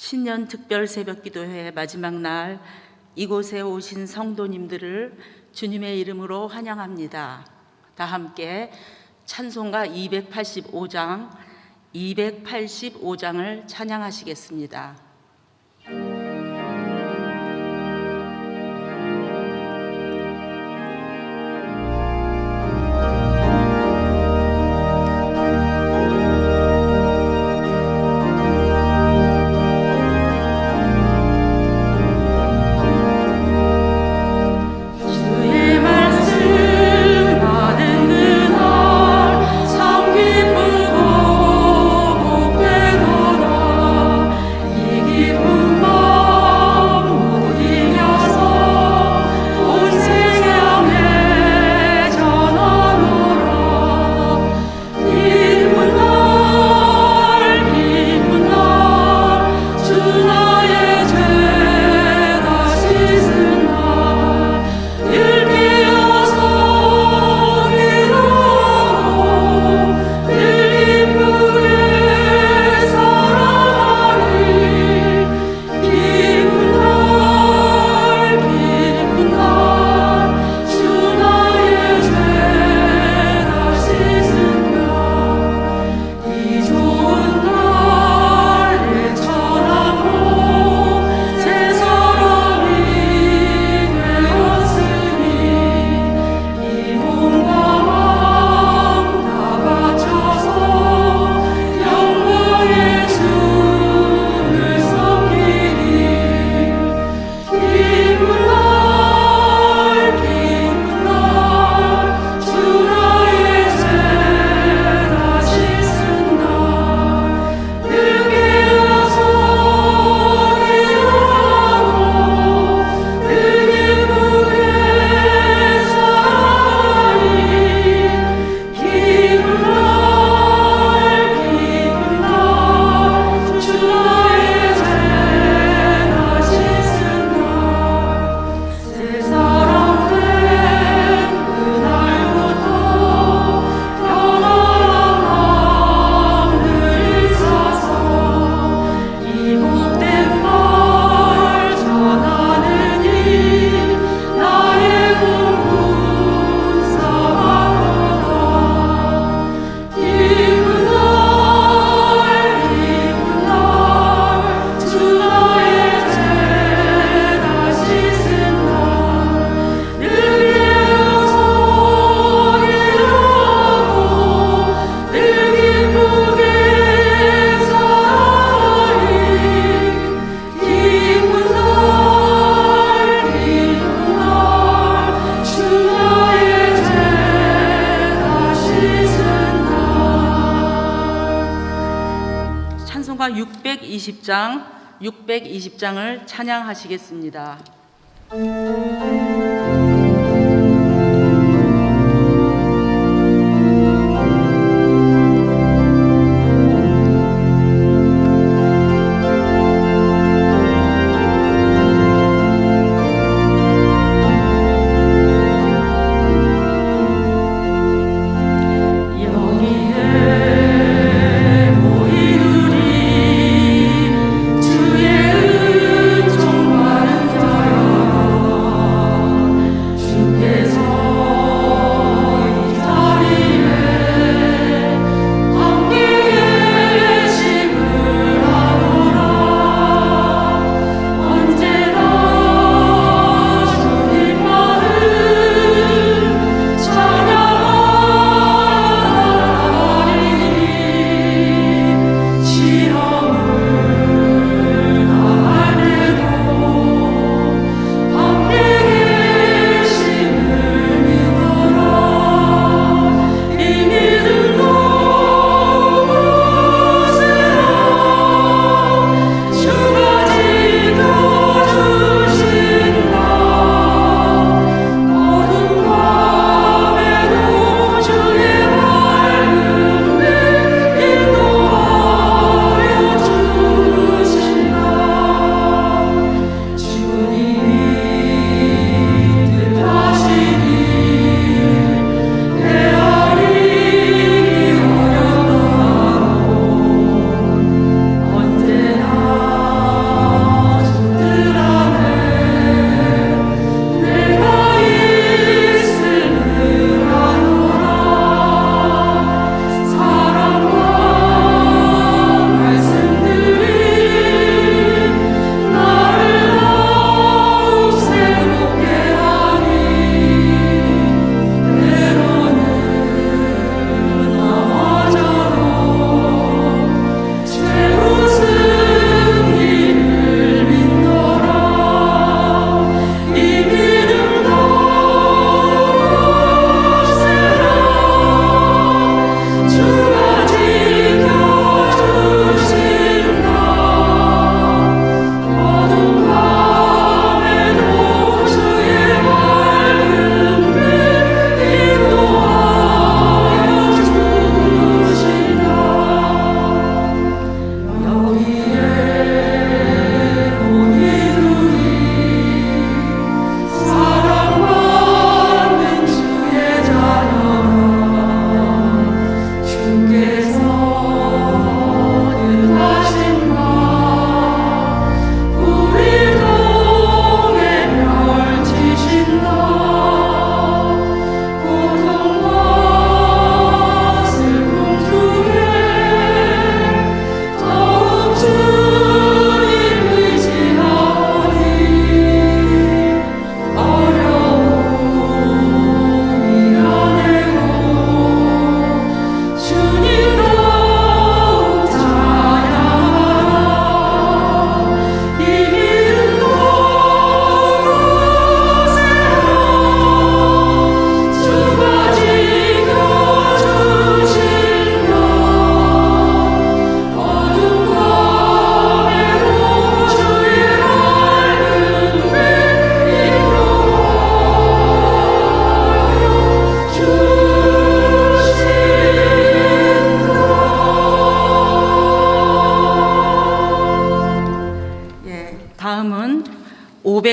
신년 특별 새벽기도회 마지막 날 이곳에 오신 성도님들을 주님의 이름으로 환영합니다. 다 함께 찬송가 285장을 찬양하시겠습니다. 찬송가 620장을 찬양하시겠습니다. 주의 은총받은 자여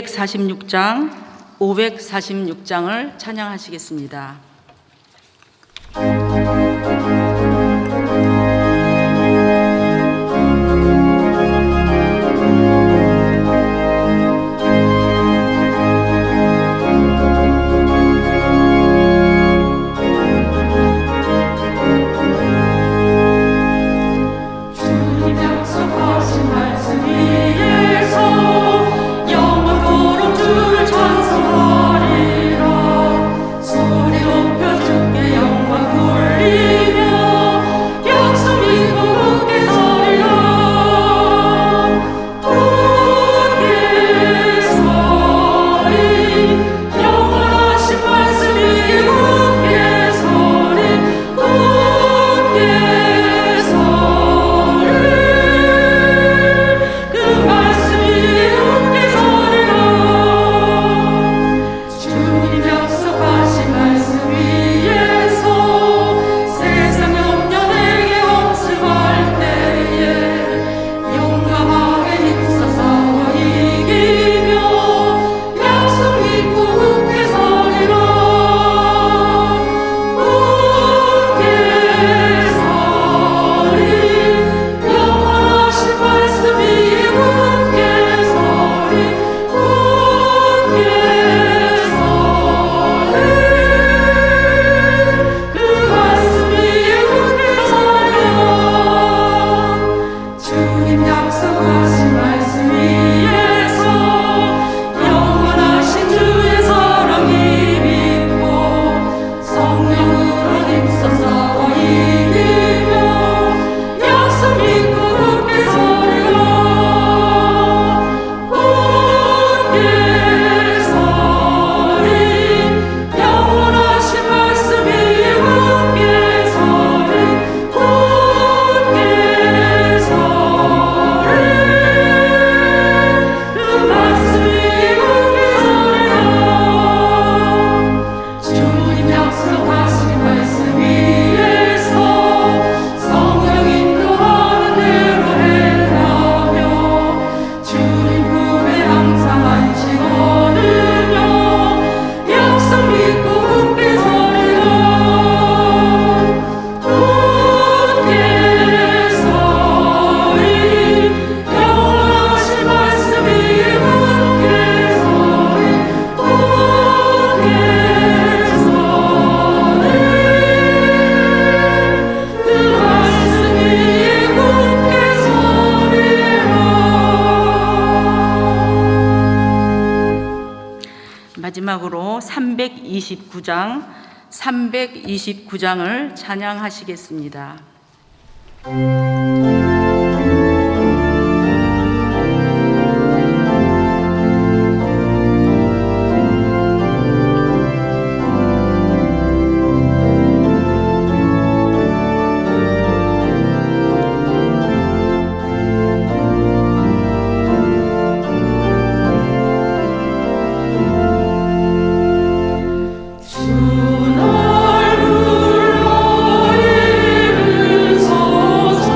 546장을 찬양하시겠습니다. 마지막으로 329장을 찬양하시겠습니다. 주 날 불러 이르소서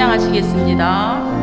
찬양하시겠습니다.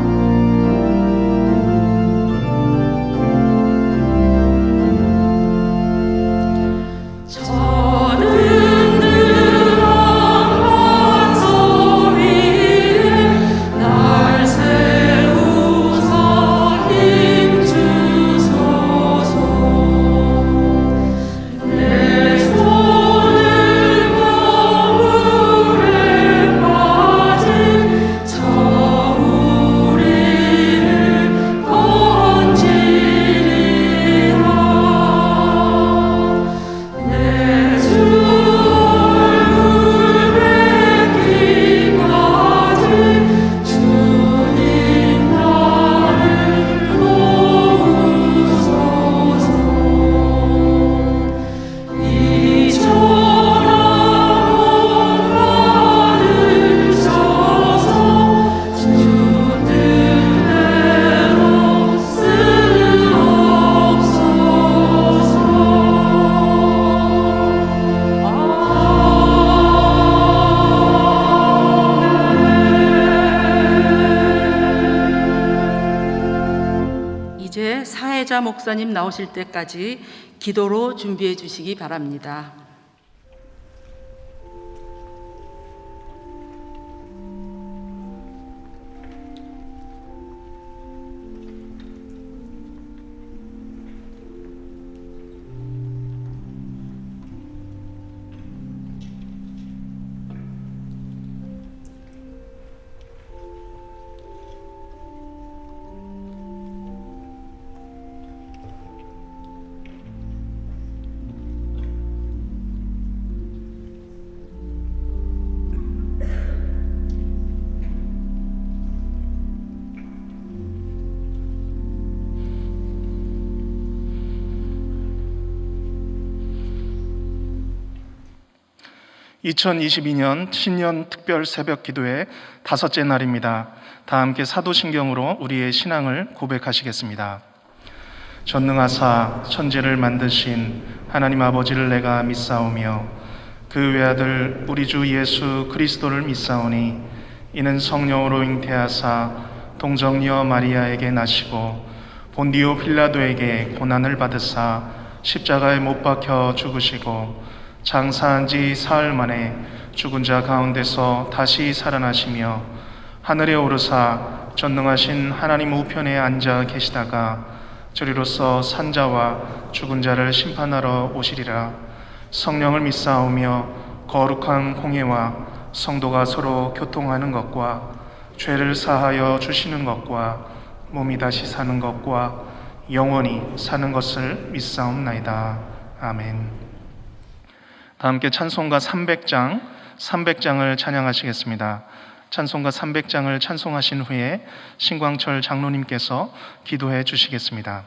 이제 사회자 목사님 나오실 때까지 기도로 준비해 주시기 바랍니다. (2022년) 신년 특별 새벽 기도의 5째 날입니다. 다 함께 사도신경으로 우리의 신앙을 고백하시겠습니다. 전능하사 천지를 만드신 하나님 아버지를 내가 믿사오며 그 외아들 우리 주 예수 그리스도를 믿사오니 이는 성령으로 잉태하사 동정녀 마리아에게 나시고 본디오 필라도에게 고난을 받으사 십자가에 못 박혀 죽으시고 장사한 지 사흘 만에 죽은 자 가운데서 다시 살아나시며 하늘에 오르사 전능하신 하나님 우편에 앉아 계시다가 저리로서 산자와 죽은 자를 심판하러 오시리라. 성령을 믿사오며 거룩한 공예와 성도가 서로 교통하는 것과 죄를 사하여 주시는 것과 몸이 다시 사는 것과 영원히 사는 것을 믿사옵나이다. 아멘. 다 함께 찬송가 300장을 찬양하시겠습니다. 찬송가 300장을 찬송하신 후에 신광철 장로님께서 기도해 주시겠습니다.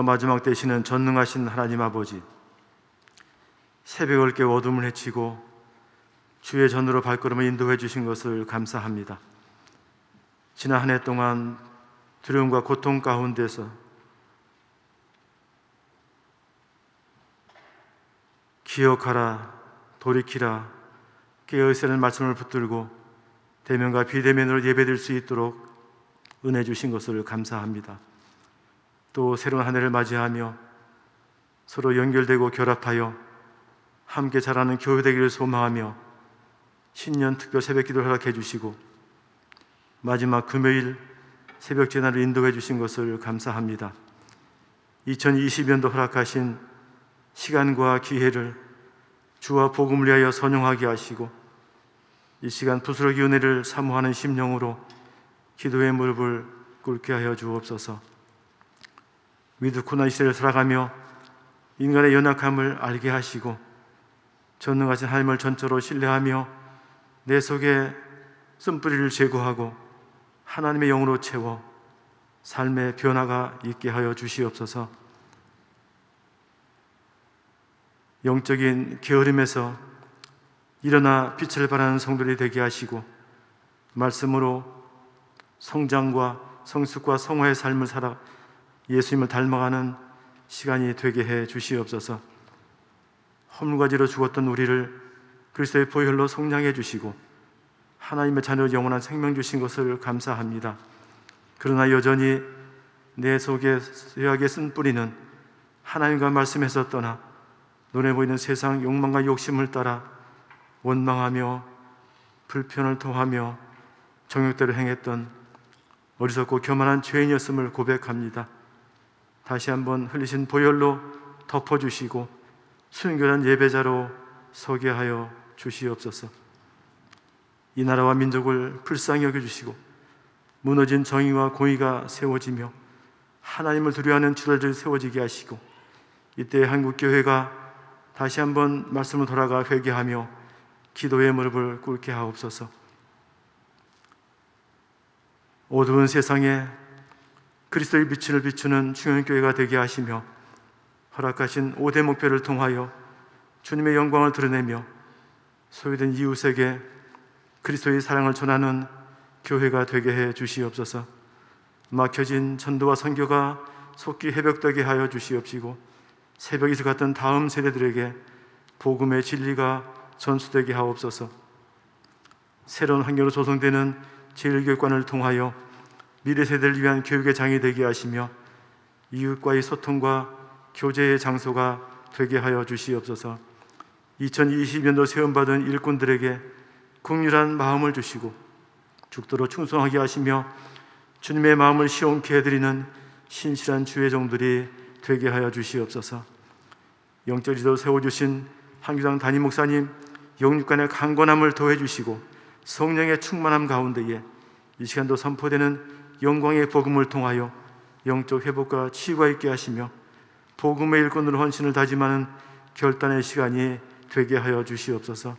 마지막 되시는 전능하신 하나님 아버지, 새벽을 깨워 어둠을 헤치고 주의 전으로 발걸음을 인도해 주신 것을 감사합니다. 지난 한 해 동안 두려움과 고통 가운데서 기억하라, 돌이키라, 깨어있으라는 말씀을 붙들고 대면과 비대면으로 예배드릴 수 있도록 은혜 주신 것을 감사합니다. 또 새로운 한 해를 맞이하며 서로 연결되고 결합하여 함께 자라는 교회 되기를 소망하며 신년 특별 새벽 기도를 허락해 주시고 마지막 금요일 새벽 제단을 인도해 주신 것을 감사합니다. 2020년도 허락하신 시간과 기회를 주와 복음을 위하여 선용하게 하시고 이 시간 부스러기 은혜를 사모하는 심령으로 기도의 무릎을 꿇게 하여 주옵소서. 위드코나 시대를 살아가며 인간의 연약함을 알게 하시고 전능하신 하나님을 전적으로 신뢰하며 내 속에 쓴뿌리를 제거하고 하나님의 영으로 채워 삶의 변화가 있게 하여 주시옵소서. 영적인 게으름에서 일어나 빛을 발하는 성도들이 되게 하시고 말씀으로 성장과 성숙과 성화의 삶을 살아 예수님을 닮아가는 시간이 되게 해 주시옵소서. 허물과지로 죽었던 우리를 그리스도의 보혈로 속량해 주시고 하나님의 자녀 영원한 생명 주신 것을 감사합니다. 그러나 여전히 내 속에 쇠하게 쓴 뿌리는 하나님과 말씀에서 떠나 눈에 보이는 세상 욕망과 욕심을 따라 원망하며 불편을 토하며 정욕대로 행했던 어리석고 교만한 죄인이었음을 고백합니다. 다시 한번 흘리신 보혈로 덮어주시고 순결한 예배자로 서게 하여 주시옵소서. 이 나라와 민족을 불쌍히 여겨주시고 무너진 정의와 공의가 세워지며 하나님을 두려워하는 지도자들이 세워지게 하시고 이때 한국교회가 다시 한번 말씀을 돌아가 회개하며 기도의 무릎을 꿇게 하옵소서. 어두운 세상에 그리스도의 빛을 비추는 중형교회가 되게 하시며 허락하신 5대 목표를 통하여 주님의 영광을 드러내며 소외된 이웃에게 그리스도의 사랑을 전하는 교회가 되게 해 주시옵소서. 막혀진 전도와 선교가 속기 회복되게 하여 주시옵시고 새벽 이슬 같은 다음 세대들에게 복음의 진리가 전수되게 하옵소서. 새로운 환경으로 조성되는 제1교육관을 통하여 미래 세대를 위한 교육의 장이 되게 하시며 이웃과의 소통과 교제의 장소가 되게 하여 주시옵소서. 2020년도 세움받은 일꾼들에게 긍휼한 마음을 주시고 죽도록 충성하게 하시며 주님의 마음을 시원케 해드리는 신실한 주의 종들이 되게 하여 주시옵소서. 영적 지도를 세워주신 한교장 담임 목사님 영육간의 강건함을 더해주시고 성령의 충만함 가운데에 이 시간도 선포되는 영광의 복음을 통하여 영적 회복과 치유가 있게 하시며 복음의 일꾼으로 헌신을 다짐하는 결단의 시간이 되게 하여 주시옵소서.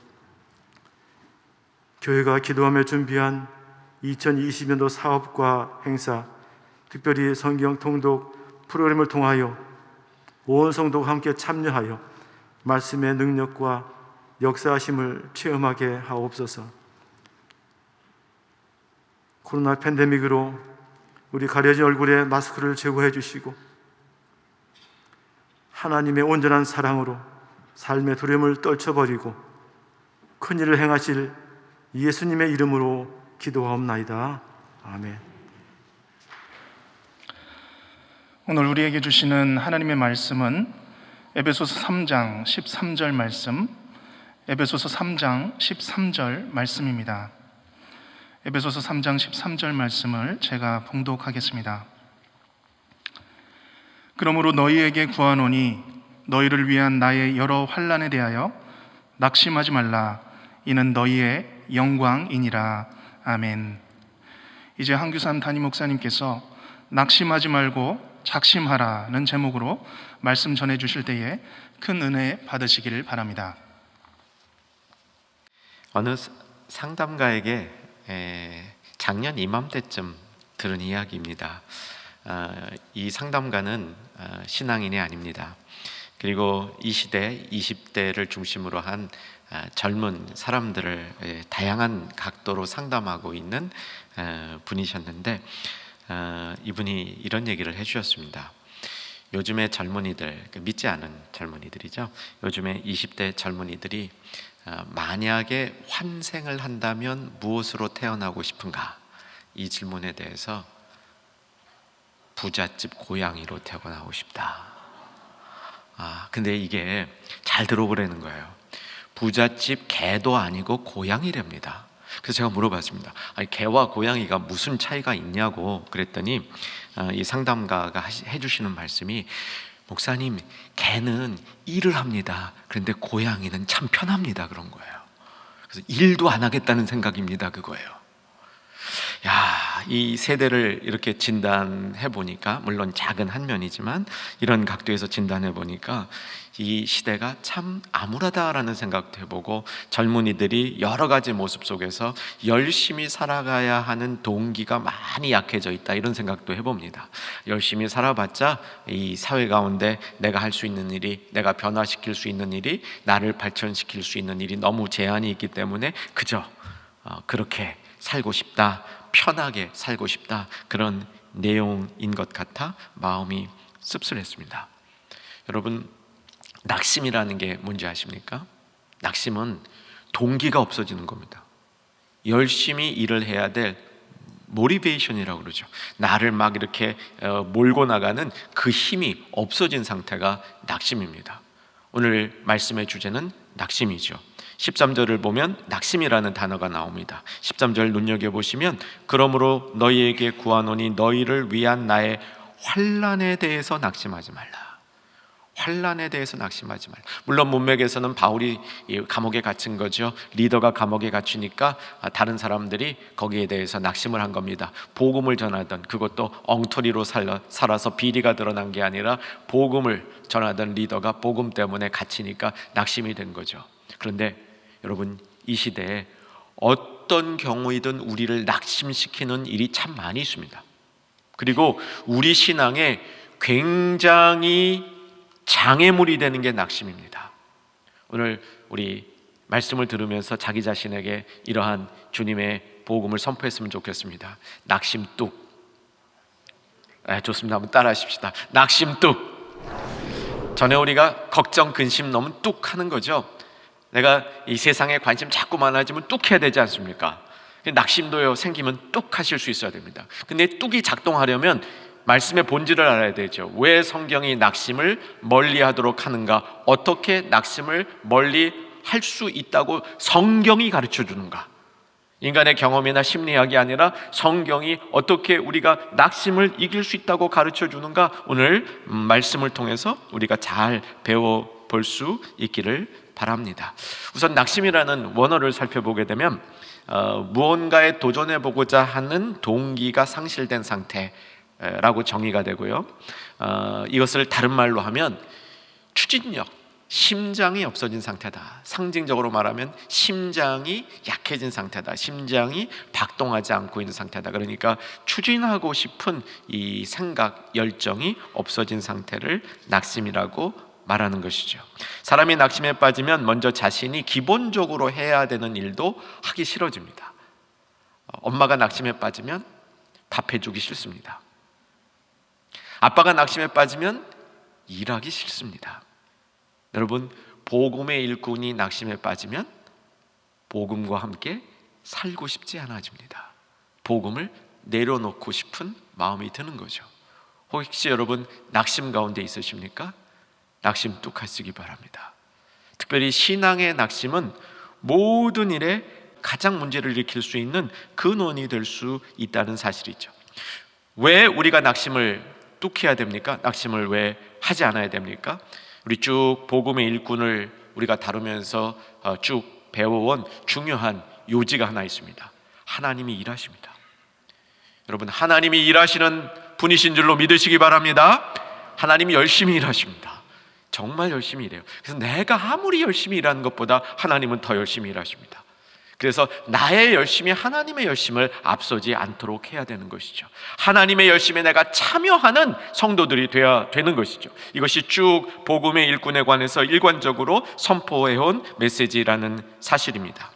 교회가 기도하며 준비한 2020년도 사업과 행사, 특별히 성경 통독 프로그램을 통하여 온 성도가 함께 참여하여 말씀의 능력과 역사하심을 체험하게 하옵소서. 코로나 팬데믹으로 우리 가려진 얼굴에 마스크를 제거해 주시고 하나님의 온전한 사랑으로 삶의 두려움을 떨쳐버리고 큰일을 행하실 예수님의 이름으로 기도하옵나이다. 아멘. 오늘 우리에게 주시는 하나님의 말씀은 에베소서 3장 13절 말씀, 에베소서 3장 13절 말씀입니다. 에베소서 3장 13절 말씀을 제가 봉독하겠습니다. 그러므로 너희에게 구하노니 너희를 위한 나의 여러 환난에 대하여 낙심하지 말라. 이는 너희의 영광이니라. 아멘. 이제 한규산 담임 목사님께서 낙심하지 말고 작심하라는 제목으로 말씀 전해 주실 때에 큰 은혜 받으시기를 바랍니다. 어느 상담가에게 작년 이맘때쯤 들은 이야기입니다. 이 상담가는 신앙인이 아닙니다. 그리고 이 시대 20대를 중심으로 한 젊은 사람들을 다양한 각도로 상담하고 있는 분이셨는데, 이분이 이런 얘기를 해주셨습니다. 요즘의 젊은이들, 믿지 않은 젊은이들이죠. 요즘에 20대 젊은이들이 만약에 환생을 한다면 무엇으로 태어나고 싶은가? 이 질문에 대해서 부잣집 고양이로 태어나고 싶다. 근데 이게 잘 들어보라는 거예요. 부잣집 개도 아니고 고양이랍니다. 그래서 제가 물어봤습니다. 아니, 개와 고양이가 무슨 차이가 있냐고 그랬더니 이 상담가가 해주시는 말씀이, 목사님, 개는 일을 합니다. 그런데 고양이는 참 편합니다. 그런 거예요. 그래서 일도 안 하겠다는 생각입니다. 그거예요. 야, 이 세대를 이렇게 진단해 보니까, 물론 작은 한 면이지만 이런 각도에서 진단해 보니까 이 시대가 참 암울하다라는 생각도 해보고, 젊은이들이 여러 가지 모습 속에서 열심히 살아가야 하는 동기가 많이 약해져 있다, 이런 생각도 해봅니다. 열심히 살아봤자 이 사회 가운데 내가 할 수 있는 일이, 내가 변화시킬 수 있는 일이, 나를 발전시킬 수 있는 일이 너무 제한이 있기 때문에 그저 그렇게 살고 싶다, 편하게 살고 싶다, 그런 내용인 것 같아 마음이 씁쓸했습니다. 여러분, 낙심이라는 게 뭔지 아십니까? 낙심은 동기가 없어지는 겁니다. 열심히 일을 해야 될 모티베이션이라고 그러죠. 나를 막 이렇게 몰고 나가는 그 힘이 없어진 상태가 낙심입니다. 오늘 말씀의 주제는 낙심이죠. 13절을 보면 낙심이라는 단어가 나옵니다. 13절 눈여겨보시면, 그러므로 너희에게 구하노니 너희를 위한 나의 환난에 대해서 낙심하지 말라. 환난에 대해서 낙심하지 말라. 물론 문맥에서는 바울이 감옥에 갇힌 거죠. 리더가 감옥에 갇히니까 다른 사람들이 거기에 대해서 낙심을 한 겁니다. 복음을 전하던, 그것도 엉터리로 살아서 비리가 드러난 게 아니라 복음을 전하던 리더가 복음 때문에 갇히니까 낙심이 된 거죠. 그런데 여러분, 이 시대에 어떤 경우이든 우리를 낙심시키는 일이 참 많이 있습니다. 그리고 우리 신앙에 굉장히 장애물이 되는 게 낙심입니다. 오늘 우리 말씀을 들으면서 자기 자신에게 이러한 주님의 복음을 선포했으면 좋겠습니다. 낙심 뚝. 좋습니다. 한번 따라 하십시다. 낙심 뚝. 전에 우리가 걱정, 근심 너무 뚝 하는 거죠. 내가 이 세상에 관심 자꾸 많아지면 뚝 해야 되지 않습니까? 낙심도요, 생기면 뚝 하실 수 있어야 됩니다. 근데 뚝이 작동하려면 말씀의 본질을 알아야 되죠. 왜 성경이 낙심을 멀리하도록 하는가? 어떻게 낙심을 멀리 할 수 있다고 성경이 가르쳐 주는가? 인간의 경험이나 심리학이 아니라 성경이 어떻게 우리가 낙심을 이길 수 있다고 가르쳐 주는가? 오늘 말씀을 통해서 우리가 잘 배워볼 수 있기를 바랍니다. 우선 낙심이라는 원어를 살펴보게 되면 무언가에 도전해보고자 하는 동기가 상실된 상태라고 정의가 되고요. 이것을 다른 말로 하면 추진력, 심장이 없어진 상태다. 상징적으로 말하면 심장이 약해진 상태다. 심장이 박동하지 않고 있는 상태다. 그러니까 추진하고 싶은 이 생각, 열정이 없어진 상태를 낙심이라고 말하는 것이죠. 사람이 낙심에 빠지면 먼저 자신이 기본적으로 해야 되는 일도 하기 싫어집니다. 엄마가 낙심에 빠지면 밥 해주기 싫습니다. 아빠가 낙심에 빠지면 일하기 싫습니다. 여러분, 복음의 일꾼이 낙심에 빠지면 복음과 함께 살고 싶지 않아집니다. 복음을 내려놓고 싶은 마음이 드는 거죠. 혹시 여러분 낙심 가운데 있으십니까? 낙심 뚝 하시기 바랍니다. 특별히 신앙의 낙심은 모든 일에 가장 문제를 일으킬 수 있는 근원이 될 수 있다는 사실이죠. 왜 우리가 낙심을 뚝 해야 됩니까? 낙심을 왜 하지 않아야 됩니까? 우리 쭉 복음의 일꾼을 우리가 다루면서 쭉 배워온 중요한 요지가 하나 있습니다. 하나님이 일하십니다. 여러분, 하나님이 일하시는 분이신 줄로 믿으시기 바랍니다. 하나님이 열심히 일하십니다. 정말 열심히 일해요. 그래서 내가 아무리 열심히 일하는 것보다 하나님은 더 열심히 일하십니다. 그래서 나의 열심이 하나님의 열심을 앞서지 않도록 해야 되는 것이죠. 하나님의 열심에 내가 참여하는 성도들이 되어야 되는 것이죠. 이것이 쭉 복음의 일꾼에 관해서 일관적으로 선포해온 메시지라는 사실입니다.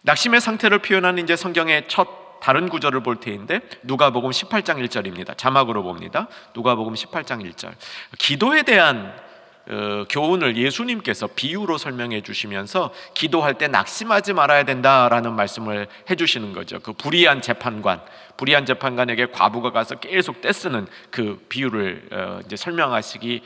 낙심의 상태를 표현하는 이제 성경의 첫 다른 구절을 볼 테인데 누가복음 18장 1절입니다. 자막으로 봅니다. 누가복음 18장 1절. 기도에 대한 교훈을 예수님께서 비유로 설명해 주시면서 기도할 때 낙심하지 말아야 된다라는 말씀을 해주시는 거죠. 그 불의한 재판관에게 과부가 가서 계속 떼쓰는 그 비유를 이제 설명하시기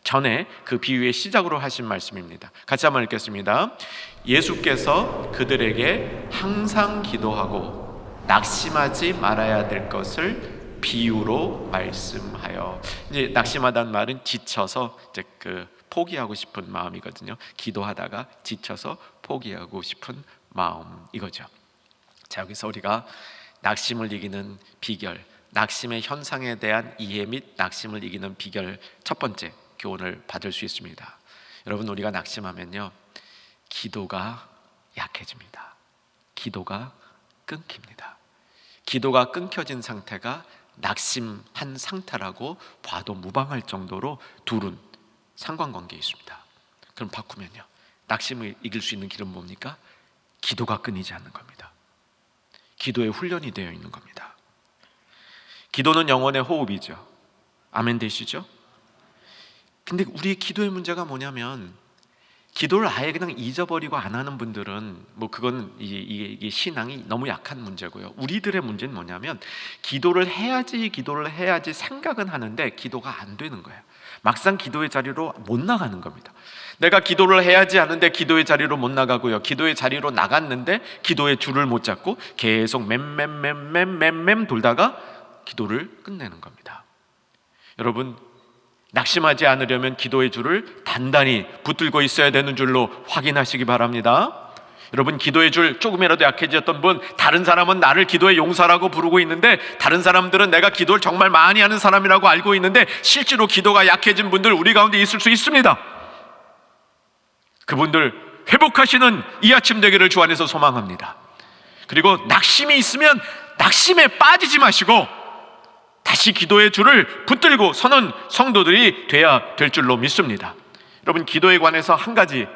전에 그 비유의 시작으로 하신 말씀입니다. 같이 한번 읽겠습니다. 예수께서 그들에게 항상 기도하고 낙심하지 말아야 될 것을 비유로 말씀하여. 이제 낙심하다는 말은 지쳐서 이제 그 포기하고 싶은 마음이거든요. 기도하다가 지쳐서 포기하고 싶은 마음 이거죠. 자, 여기서 우리가 낙심을 이기는 비결, 낙심의 현상에 대한 이해 및 낙심을 이기는 비결 첫 번째 교훈을 받을 수 있습니다. 여러분, 우리가 낙심하면요, 기도가 약해집니다. 기도가 끊깁니다. 기도가 끊겨진 상태가 낙심한 상태라고 봐도 무방할 정도로 둘은 상관관계에 있습니다. 그럼 바꾸면요, 낙심을 이길 수 있는 길은 뭡니까? 기도가 끊이지 않는 겁니다. 기도에 훈련이 되어 있는 겁니다. 기도는 영혼의 호흡이죠. 아멘 되시죠? 근데 우리의 기도의 문제가 뭐냐면, 기도를 아예 그냥 잊어버리고 안 하는 분들은 뭐 그건 이게 신앙이 너무 약한 문제고요. 우리들의 문제는 뭐냐면, 기도를 해야지 생각은 하는데 기도가 안 되는 거예요. 막상 기도의 자리로 못 나가는 겁니다. 내가 기도를 해야지 하는데 기도의 자리로 못 나가고요, 기도의 자리로 나갔는데 기도의 줄을 못 잡고 계속 맴 돌다가 기도를 끝내는 겁니다. 여러분, 낙심하지 않으려면 기도의 줄을 단단히 붙들고 있어야 되는 줄로 확인하시기 바랍니다. 여러분, 기도의 줄 조금이라도 약해졌던 분, 다른 사람은 나를 기도의 용사라고 부르고 있는데, 다른 사람들은 내가 기도를 정말 많이 하는 사람이라고 알고 있는데, 실제로 기도가 약해진 분들 우리 가운데 있을 수 있습니다. 그분들 회복하시는 이 아침 되기를 주 안에서 소망합니다. 그리고 낙심이 있으면 낙심에 빠지지 마시고 다시 기도의 줄을 붙들고 서는 성도들이 돼야 될 줄로 믿습니다. 여러분, 기도에 관해서 한 가지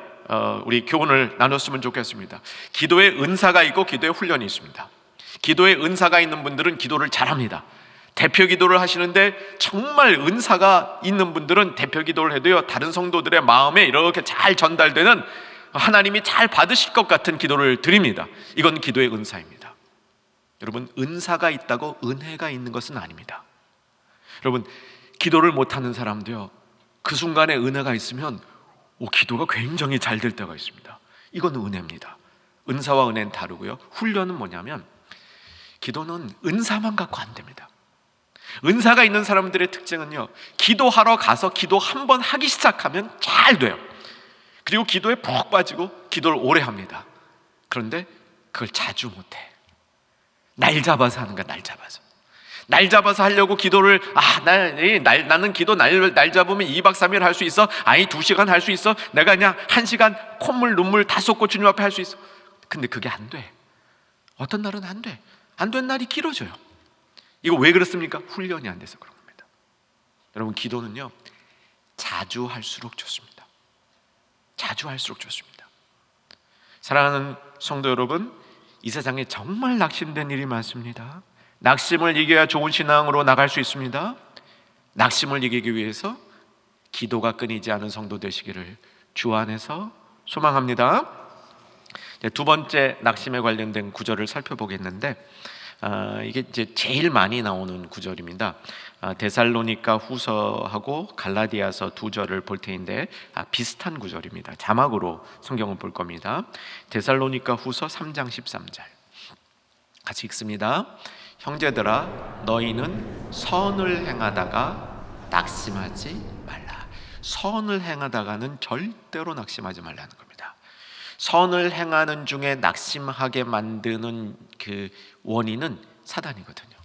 우리 교훈을 나눴으면 좋겠습니다. 기도의 은사가 있고 기도의 훈련이 있습니다. 기도의 은사가 있는 분들은 기도를 잘합니다. 대표 기도를 하시는데 정말 은사가 있는 분들은 대표 기도를 해도요, 다른 성도들의 마음에 이렇게 잘 전달되는, 하나님이 잘 받으실 것 같은 기도를 드립니다. 이건 기도의 은사입니다. 여러분, 은사가 있다고 은혜가 있는 것은 아닙니다. 여러분, 기도를 못하는 사람도요, 그 순간에 은혜가 있으면 기도가 굉장히 잘 될 때가 있습니다. 이건 은혜입니다. 은사와 은혜는 다르고요, 훈련은 뭐냐면, 기도는 은사만 갖고 안 됩니다. 은사가 있는 사람들의 특징은요, 기도하러 가서 기도 한 번 하기 시작하면 잘 돼요. 그리고 기도에 푹 빠지고 기도를 오래 합니다. 그런데 그걸 자주 못해. 날 잡아서 하는 거야. 날 잡아서 하려고 기도를 나는 기도 날 잡으면 2박 3일 할 수 있어. 2시간 할 수 있어. 내가 그냥 1시간 콧물 눈물 다 쏟고 주님 앞에 할 수 있어. 근데 그게 안 돼. 어떤 날은 안 돼. 안 된 날이 길어져요. 이거 왜 그렇습니까? 훈련이 안 돼서 그런 겁니다. 여러분, 기도는요, 자주 할수록 좋습니다. 자주 할수록 좋습니다. 사랑하는 성도 여러분, 이 세상에 정말 낙심된 일이 많습니다. 낙심을 이겨야 좋은 신앙으로 나갈 수 있습니다. 낙심을 이기기 위해서 기도가 끊이지 않은 성도 되시기를 주 안에서 소망합니다. 두 번째 낙심에 관련된 구절을 살펴보겠는데, 이게 이제 제일 많이 나오는 구절입니다. 데살로니가 후서하고 갈라디아서 두 절을 볼 테인데 비슷한 구절입니다. 자막으로 성경을 볼 겁니다. 데살로니가 후서 3장 13절 같이 읽습니다. 형제들아, 너희는 선을 행하다가 낙심하지 말라. 선을 행하다가는 절대로 낙심하지 말라는 겁니다. 선을 행하는 중에 낙심하게 만드는 그 원인은 사단이거든요.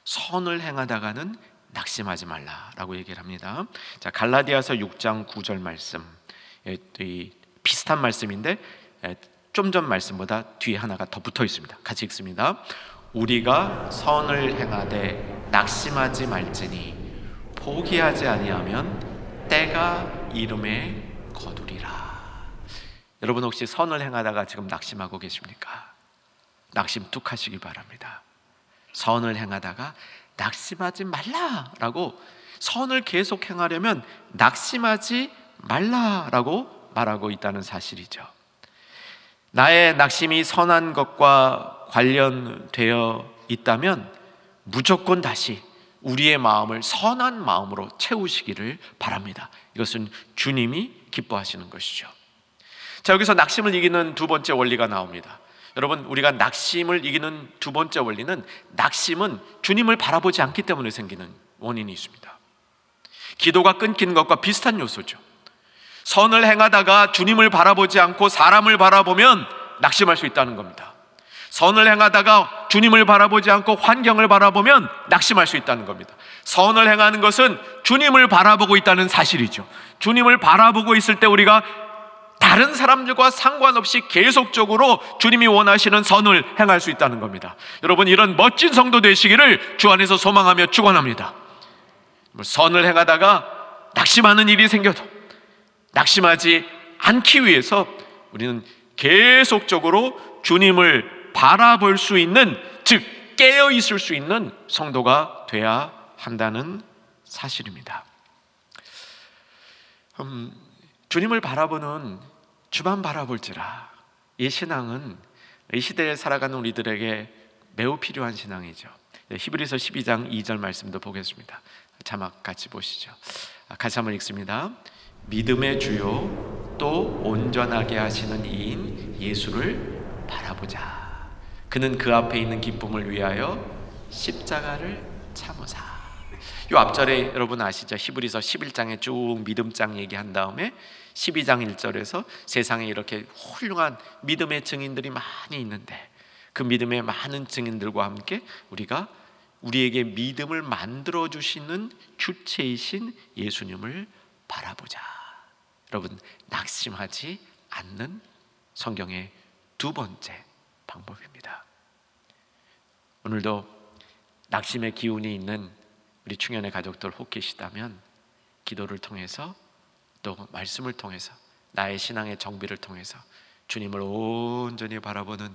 선을 행하다가는 낙심하지 말라라고 얘기를 합니다. 자, 갈라디아서 6장 9절 말씀, 비슷한 말씀인데 좀 전 말씀보다 뒤에 하나가 더 붙어 있습니다. 같이 읽습니다. 우리가 선을 행하되 낙심하지 말지니 포기하지 아니하면 때가 이름에 거두리라. 여러분 혹시 선을 행하다가 지금 낙심하고 계십니까? 낙심 뚝 하시기 바랍니다. 선을 행하다가 낙심하지 말라라고, 선을 계속 행하려면 낙심하지 말라라고 말하고 있다는 사실이죠. 나의 낙심이 선한 것과 관련되어 있다면 무조건 다시 우리의 마음을 선한 마음으로 채우시기를 바랍니다. 이것은 주님이 기뻐하시는 것이죠. 자, 여기서 낙심을 이기는 두 번째 원리가 나옵니다. 여러분, 우리가 낙심을 이기는 두 번째 원리는, 낙심은 주님을 바라보지 않기 때문에 생기는 원인이 있습니다. 기도가 끊긴 것과 비슷한 요소죠. 선을 행하다가 주님을 바라보지 않고 사람을 바라보면 낙심할 수 있다는 겁니다. 선을 행하다가 주님을 바라보지 않고 환경을 바라보면 낙심할 수 있다는 겁니다. 선을 행하는 것은 주님을 바라보고 있다는 사실이죠. 주님을 바라보고 있을 때 우리가 다른 사람들과 상관없이 계속적으로 주님이 원하시는 선을 행할 수 있다는 겁니다. 여러분, 이런 멋진 성도 되시기를 주 안에서 소망하며 축원합니다. 선을 행하다가 낙심하는 일이 생겨도 낙심하지 않기 위해서 우리는 계속적으로 주님을 바라볼 수 있는, 즉 깨어 있을 수 있는 성도가 돼야 한다는 사실입니다. 주님을 바라보는 주만 바라볼지라, 이 신앙은 이 시대에 살아가는 우리들에게 매우 필요한 신앙이죠. 히브리서 12장 2절 말씀도 보겠습니다. 자막 같이 보시죠. 같이 한번 읽습니다. 믿음의 주요 또 온전하게 하시는 이인 예수를 바라보자. 그는 그 앞에 있는 기쁨을 위하여 십자가를 참으사. 이 앞절에 여러분 아시죠? 히브리서 11장에 쭉 믿음장 얘기한 다음에 12장 1절에서 세상에 이렇게 훌륭한 믿음의 증인들이 많이 있는데 그 믿음의 많은 증인들과 함께 우리가 우리에게 믿음을 만들어주시는 주체이신 예수님을 바라보자. 여러분, 낙심하지 않는 성경의 두 번째 방법입니다. 오늘도 낙심의 기운이 있는 우리 충현의 가족들 혹 계시다면 기도를 통해서 또 말씀을 통해서 나의 신앙의 정비를 통해서 주님을 온전히 바라보는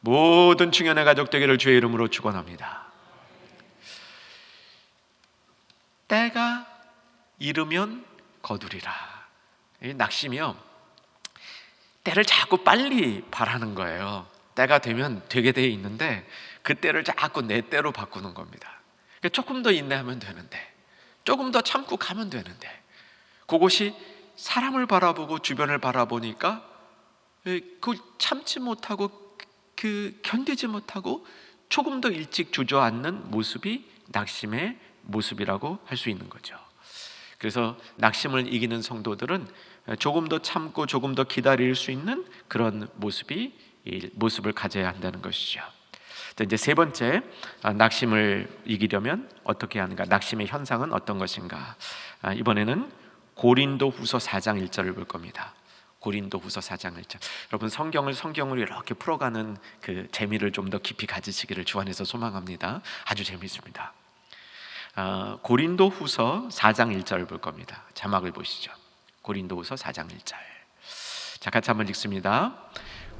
모든 충현의 가족 되기를 주의 이름으로 축원합니다. 때가 이르면 거두리라. 이 낙심이요, 때를 자꾸 빨리 바라는 거예요. 때가 되면 되게 돼 있는데 그 때를 자꾸 내 때로 바꾸는 겁니다. 조금 더 인내하면 되는데, 조금 더 참고 가면 되는데, 그것이 사람을 바라보고 주변을 바라보니까 그걸 참지 못하고 견디지 못하고 조금 더 일찍 주저앉는 모습이 낙심의 모습이라고 할 수 있는 거죠. 그래서 낙심을 이기는 성도들은 조금 더 참고 조금 더 기다릴 수 있는 그런 모습을 가져야 한다는 것이죠. 이제 세 번째, 낙심을 이기려면 어떻게 하는가? 낙심의 현상은 어떤 것인가? 이번에는 고린도후서 4장 1절을 볼 겁니다. 고린도후서 4장 1절. 여러분, 성경을 이렇게 풀어가는 그 재미를 좀 더 깊이 가지시기를 주 안에서 소망합니다. 아주 재미있습니다. 고린도후서 4장 1절을 볼 겁니다. 자막을 보시죠. 고린도후서 4장 1절. 자, 같이 한번 읽습니다.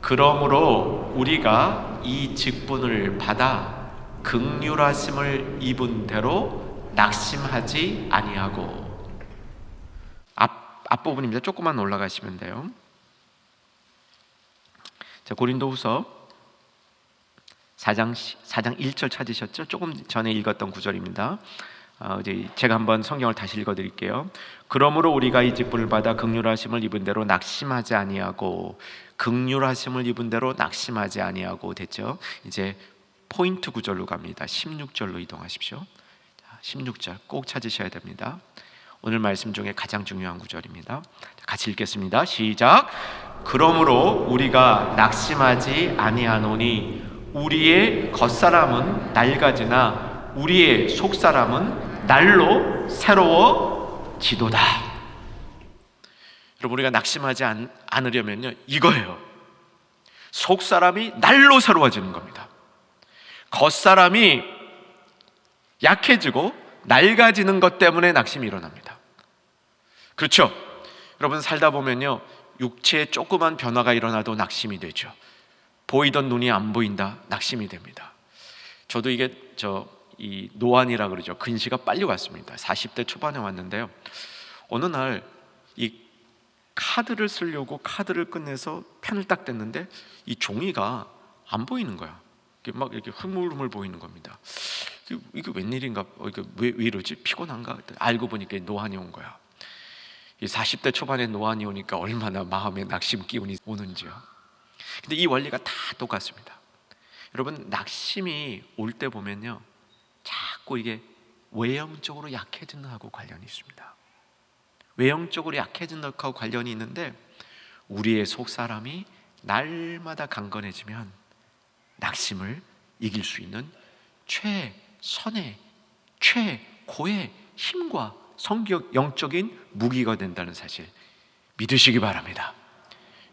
그러므로 우리가 이 직분을 받아 긍휼하심을 입은 대로 낙심하지 아니하고. 앞부분입니다. 조금만 올라가시면 돼요. 자, 고린도후서 4장 1절 찾으셨죠? 조금 전에 읽었던 구절입니다. 이제 제가 한번 성경을 다시 읽어드릴게요. 그러므로 우리가 이 직분을 받아 긍휼하심을 입은 대로 낙심하지 아니하고. 긍휼하심을 입은 대로 낙심하지 아니하고 됐죠? 이제 포인트 구절로 갑니다. 16절로 이동하십시오. 16절 꼭 찾으셔야 됩니다. 오늘 말씀 중에 가장 중요한 구절입니다. 같이 읽겠습니다. 시작. 그러므로 우리가 낙심하지 아니하노니 우리의 겉사람은 낡아지나 우리의 속사람은 날로 새로워지도다. 여러분, 우리가 낙심하지 않으려면요, 이거예요. 속사람이 날로 새로워지는 겁니다. 겉사람이 약해지고 낡아지는 것 때문에 낙심이 일어납니다. 그렇죠? 여러분, 살다 보면요, 육체에 조그만 변화가 일어나도 낙심이 되죠. 보이던 눈이 안 보인다, 낙심이 됩니다. 저도 이게 이 노안이라 그러죠. 근시가 빨리 왔습니다. 40대 초반에 왔는데요, 어느 날 이 카드를 쓰려고 카드를 꺼내서 펜을 딱 댔는데 이 종이가 안 보이는 거야. 이게 막 이렇게 흐물흐물 보이는 겁니다. 이게 웬일인가? 이게 왜 이러지? 피곤한가? 알고 보니까 노안이 온 거야. 이 40대 초반에 노안이 오니까 얼마나 마음에 낙심 기운이 오는지요. 근데 이 원리가 다 똑같습니다. 여러분, 낙심이 올 때 보면요, 자꾸 이게 외형적으로 약해지는 하고 관련이 있습니다. 외형적으로 약해지는 것하고 관련이 있는데, 우리의 속사람이 날마다 강건해지면 낙심을 이길 수 있는 최선의 최고의 힘과 성격, 영적인 무기가 된다는 사실 믿으시기 바랍니다.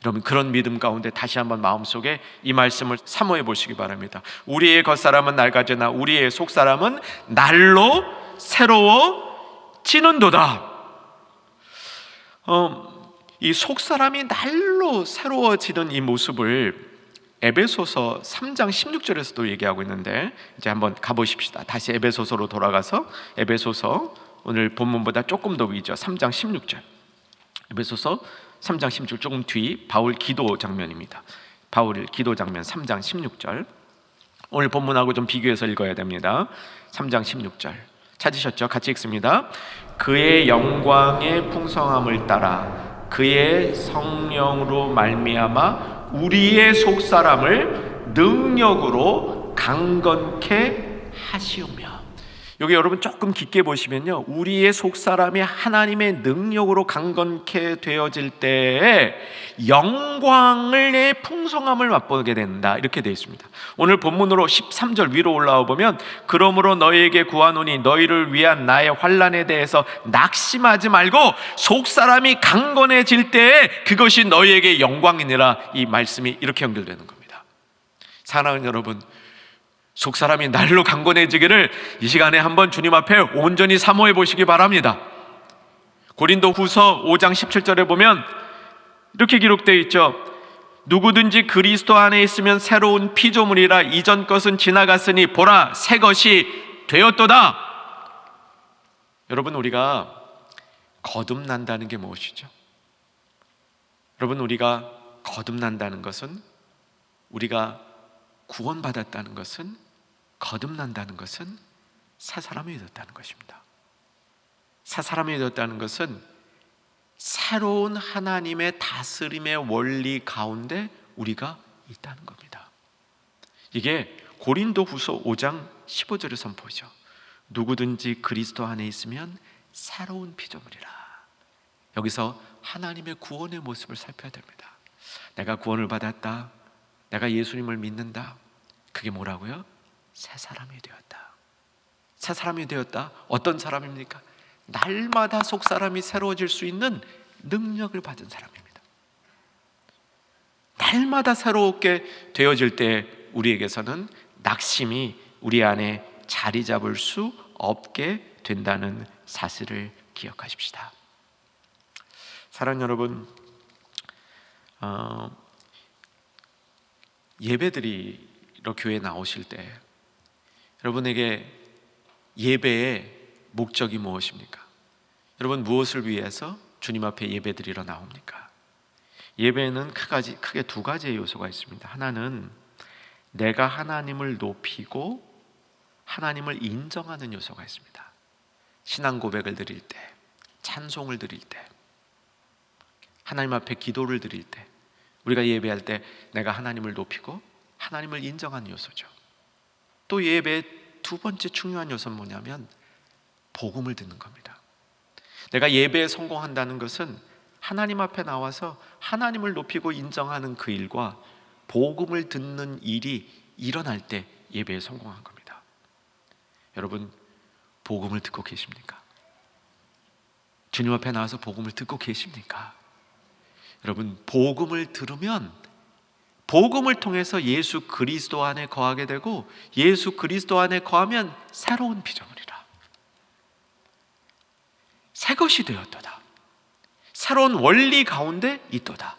여러분, 그런 믿음 가운데 다시 한번 마음속에 이 말씀을 사모해 보시기 바랍니다. 우리의 겉사람은 낡아지나 우리의 속사람은 날로 새로워지는도다. 이 속사람이 날로 새로워지는 이 모습을 에베소서 3장 16절에서도 얘기하고 있는데, 이제 한번 가보십시다. 다시 에베소서로 돌아가서, 에베소서 오늘 본문보다 조금 더 위죠. 3장 16절. 에베소서 3장 16절, 조금 뒤 바울 기도 장면입니다. 바울 기도 장면 3장 16절. 오늘 본문하고 좀 비교해서 읽어야 됩니다. 3장 16절 찾으셨죠? 같이 읽습니다. 그의 영광의 풍성함을 따라 그의 성령으로 말미암아 우리의 속사람을 능력으로 강건케 하시오며. 여기 여러분 조금 깊게 보시면요, 우리의 속사람이 하나님의 능력으로 강건케 되어질 때에 영광의 풍성함을 맛보게 된다, 이렇게 되어 있습니다. 오늘 본문으로 13절 위로 올라와 보면, 그러므로 너희에게 구하노니 너희를 위한 나의 환난에 대해서 낙심하지 말고 속사람이 강건해질 때에 그것이 너희에게 영광이니라. 이 말씀이 이렇게 연결되는 겁니다. 사랑하는 여러분, 속사람이 날로 강건해지기를 이 시간에 한번 주님 앞에 온전히 사모해 보시기 바랍니다. 고린도후서 5장 17절에 보면 이렇게 기록되어 있죠. 누구든지 그리스도 안에 있으면 새로운 피조물이라, 이전 것은 지나갔으니 보라 새 것이 되었도다. 여러분, 우리가 거듭난다는 게 무엇이죠? 여러분, 우리가 거듭난다는 것은, 우리가 구원받았다는 것은, 거듭난다는 것은 새 사람이 되었다는 것입니다. 새 사람이 되었다는 것은 새로운 하나님의 다스림의 원리 가운데 우리가 있다는 겁니다. 이게 고린도후서 5장 15절의 선포죠. 누구든지 그리스도 안에 있으면 새로운 피조물이라. 여기서 하나님의 구원의 모습을 살펴야 됩니다. 내가 구원을 받았다, 내가 예수님을 믿는다, 그게 뭐라고요? 새 사람이 되었다. 새 사람이 되었다. 어떤 사람입니까? 날마다 속사람이 새로워질 수 있는 능력을 받은 사람입니다. 날마다 새롭게 되어질 때 우리에게서는 낙심이 우리 안에 자리 잡을 수 없게 된다는 사실을 기억하십시다. 사랑하는 여러분, 예배드리러 교회에 나오실 때 여러분에게 예배의 목적이 무엇입니까? 여러분, 무엇을 위해서 주님 앞에 예배드리러 나옵니까? 예배에는 크게 두 가지의 요소가 있습니다. 하나는 내가 하나님을 높이고 하나님을 인정하는 요소가 있습니다. 신앙 고백을 드릴 때, 찬송을 드릴 때, 하나님 앞에 기도를 드릴 때, 우리가 예배할 때 내가 하나님을 높이고 하나님을 인정하는 요소죠. 또 예배의 두 번째 중요한 요소는 뭐냐면 복음을 듣는 겁니다. 내가 예배에 성공한다는 것은 하나님 앞에 나와서 하나님을 높이고 인정하는 그 일과 복음을 듣는 일이 일어날 때 예배에 성공한 겁니다. 여러분, 복음을 듣고 계십니까? 주님 앞에 나와서 복음을 듣고 계십니까? 여러분, 복음을 들으면 복음을 통해서 예수 그리스도 안에 거하게 되고 예수 그리스도 안에 거하면 새로운 피조물이라. 새 것이 되었도다. 새로운 원리 가운데 있도다.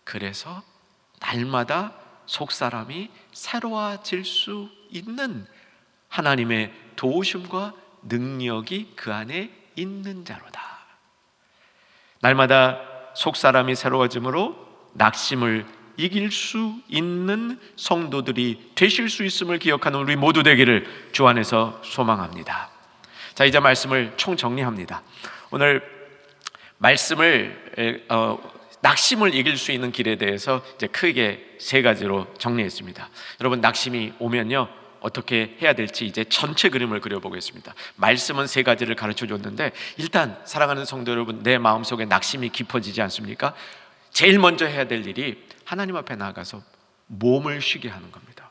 그래서 날마다 속사람이 새로워질 수 있는 하나님의 도우심과 능력이 그 안에 있는 자로다. 날마다 속사람이 새로워짐으로 낙심을 이길 수 있는 성도들이 되실 수 있음을 기억하는 우리 모두 되기를 주 안에서 소망합니다. 자, 이제 말씀을 총정리합니다. 오늘 말씀을 낙심을 이길 수 있는 길에 대해서 이제 크게 세 가지로 정리했습니다. 여러분, 낙심이 오면요 어떻게 해야 될지 이제 전체 그림을 그려보겠습니다. 말씀은 세 가지를 가르쳐 줬는데, 일단 사랑하는 성도 여러분, 내 마음속에 낙심이 깊어지지 않습니까? 제일 먼저 해야 될 일이 하나님 앞에 나가서 몸을 쉬게 하는 겁니다.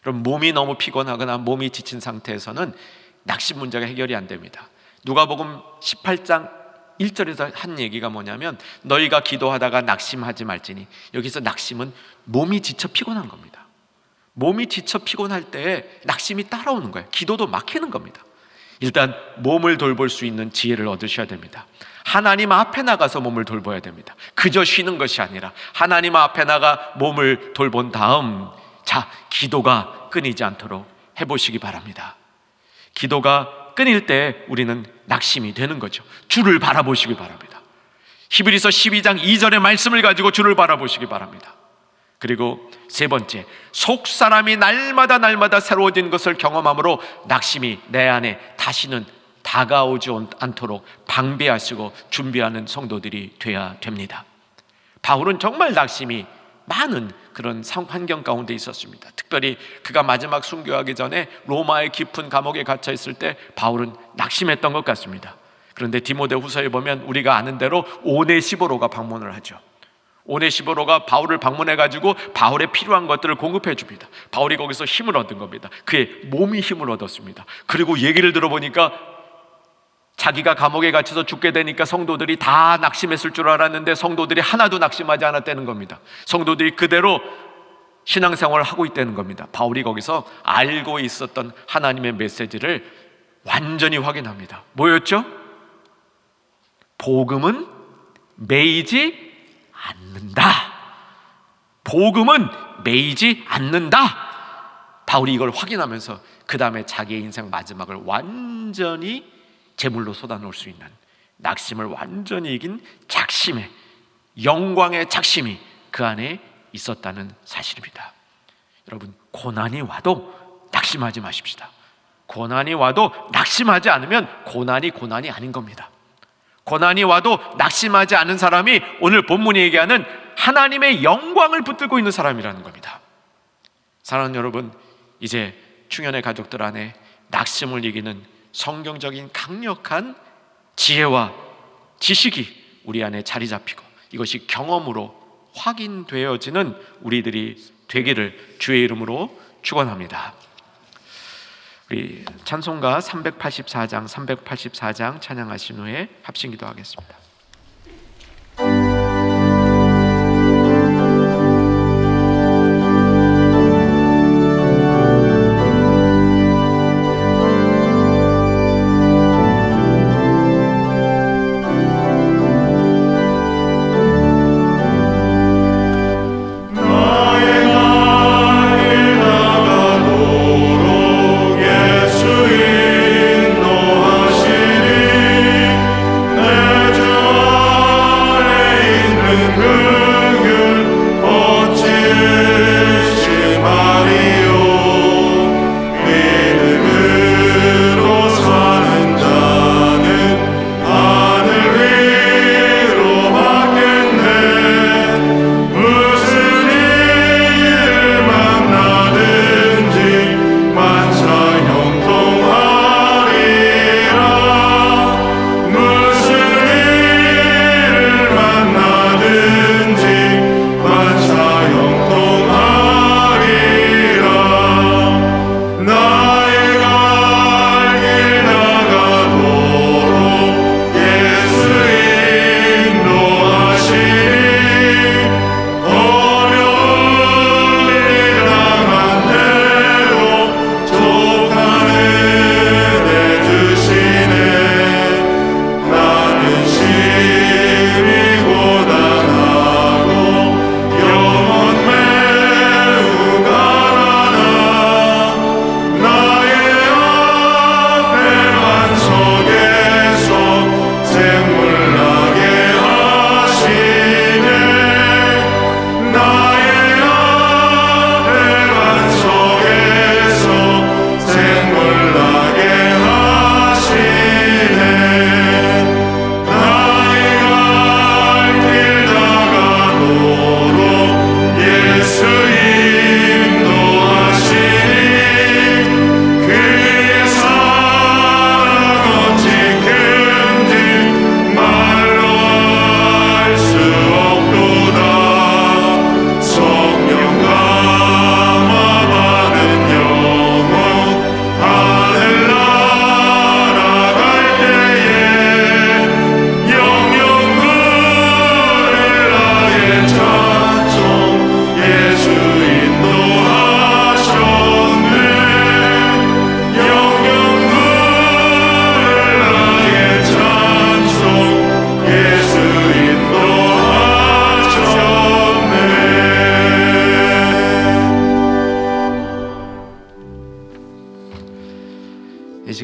그럼 몸이 너무 피곤하거나 몸이 지친 상태에서는 낙심 문제가 해결이 안 됩니다. 누가복음 18장 1절에서 한 얘기가 뭐냐면, 너희가 기도하다가 낙심하지 말지니. 여기서 낙심은 몸이 지쳐 피곤한 겁니다. 몸이 지쳐 피곤할 때 낙심이 따라오는 거예요. 기도도 막히는 겁니다. 일단 몸을 돌볼 수 있는 지혜를 얻으셔야 됩니다. 하나님 앞에 나가서 몸을 돌봐야 됩니다. 그저 쉬는 것이 아니라 하나님 앞에 나가 몸을 돌본 다음, 자, 기도가 끊이지 않도록 해보시기 바랍니다. 기도가 끊일 때 우리는 낙심이 되는 거죠. 주를 바라보시기 바랍니다. 히브리서 12장 2절의 말씀을 가지고 주를 바라보시기 바랍니다. 그리고 세 번째, 속사람이 날마다 새로워진 것을 경험함으로 낙심이 내 안에 다시는 다가오지 않도록 방비하시고 준비하는 성도들이 되어야 됩니다. 바울은 정말 낙심이 많은 그런 환경 가운데 있었습니다. 특별히 그가 마지막 순교하기 전에 로마의 깊은 감옥에 갇혀 있을 때 바울은 낙심했던 것 같습니다. 그런데 디모데후서에 보면 우리가 아는 대로 오네시보로가 방문을 하죠. 오네시보로가 바울을 방문해가지고 바울의 필요한 것들을 공급해 줍니다. 바울이 거기서 힘을 얻은 겁니다. 그의 몸이 힘을 얻었습니다. 그리고 얘기를 들어보니까 자기가 감옥에 갇혀서 죽게 되니까 성도들이 다 낙심했을 줄 알았는데 성도들이 하나도 낙심하지 않았다는 겁니다. 성도들이 그대로 신앙생활을 하고 있다는 겁니다. 바울이 거기서 알고 있었던 하나님의 메시지를 완전히 확인합니다. 뭐였죠? 복음은 매이지 않는다. 복음은 매이지 않는다. 바울이 이걸 확인하면서 그 다음에 자기의 인생 마지막을 완전히 제물로 쏟아놓을 수 있는, 낙심을 완전히 이긴 작심의, 영광의 작심이 그 안에 있었다는 사실입니다. 여러분, 고난이 와도 낙심하지 마십시다. 고난이 와도 낙심하지 않으면 고난이 아닌 겁니다. 고난이 와도 낙심하지 않은 사람이 오늘 본문이 얘기하는 하나님의 영광을 붙들고 있는 사람이라는 겁니다. 사랑하는 여러분, 이제 충현의 가족들 안에 낙심을 이기는 성경적인 강력한 지혜와 지식이 우리 안에 자리 잡히고 이것이 경험으로 확인되어지는 우리들이 되기를 주의 이름으로 축원합니다. 우리 찬송가 384장 찬양하신 후에 합심 기도하겠습니다. 예수 인도하시니 내